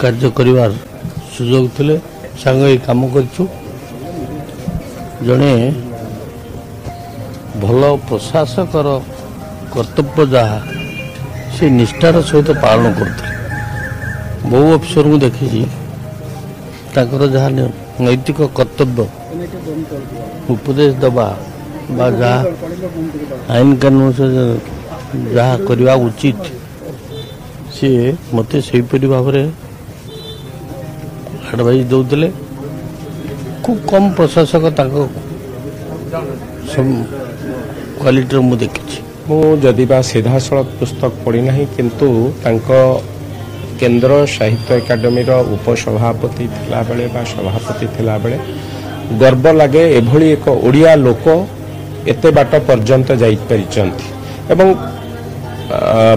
कार्य करिवार सुजोग थिले सांग ए काम करछु जणे भल प्रशासकर कर्तव्य जहाँ से निष्ठार सहित पालन करते बहु अफिसर को देखी जहाँ नैतिक कर्तव्य उपदेश दबा जहाँ आईन कानून से जहाँ करवा उचित सी मत से भाव में एडवाइस दौले खूब कम प्रशासक क्वालिटी मु देखी जदि सीधा सड़क पुस्तक पढ़ी ना किंतु केंद्र साहित्य एकाडेमी उपसभापति थिला बेले बा सभापति थिला बेले गर्व लगे एभली एक ओडिया लोक एते बाट पर्यंत जाई परिचंती एवं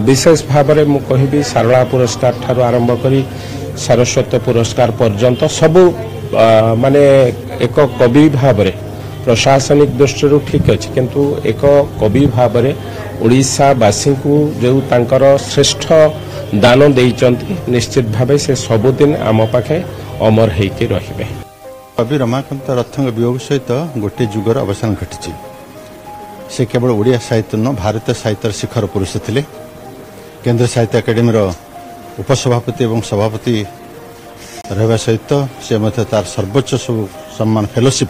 विशेष भाव में मुझे कहबी सारला पुरस्कार ठारू आरंभ करी सारस्वत पुरस्कार पर्यंत सबू माने एक कवि भाव में प्रशासनिक दृष्टि ठीक अच्छे किंतु एक कवि भाव में ओडिशावासी को जो तांकर श्रेष्ठ दान देइचंती निश्चित भाव से सबुदिन आम पाखे अमर होकर रहिबे। कवि रमाकांत रथंग वियोग सहित गोटे जुगर अवसान घटी से केवल ओडिया साहित्य न भारतीय साहित्य शिखर पुरुष थे केंद्र साहित्य एकाडेमी उपसभापति और सभापति रहा सहित से तार सर्वोच्च सब सम्मान फेलोशिप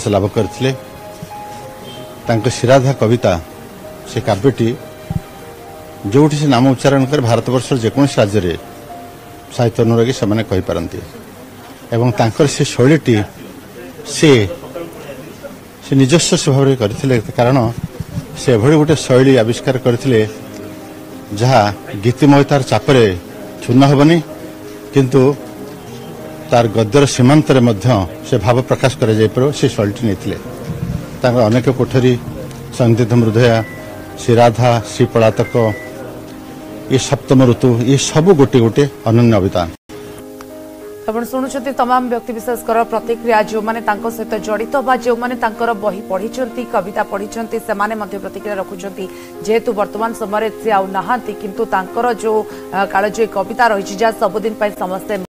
से लाभ करते शिराधा कविता से काव्यटी जो से नाम उच्चारण कर भारतवर्ष जेकोसी राज्य में साहित्य अनुरागी से कहीपारती एवं तांकर से शैलीटी से निजस्व स्वभाव करते कारण से एभली गोटे शैली आविष्कार करते जहाँ गीतिमय तार चापरे चूर्ण हेनी किंतु तार गद्यर सीमांत से भाव प्रकाश कर से शैलीटी नहीं अनेक कोठरी संदिग्ध मृदया श्रीराधा श्री पलातक ये सप्तम ऋतु ये सब गोटे गोटे अनन्य अभिधान आपण शुणुंट तमाम व्यक्ति विशेषकर प्रतिक्रिया जो माने तांको सहित जड़ित बा जो माने तांकर बही पढ़ी कविता पढ़ी से माने मध्य प्रतिक्रिया रखुचंती जेहेतु वर्तमान समय से आउ नहांती किंतु तांकर जो कालजयी कविता रही सबुदिन समस्ते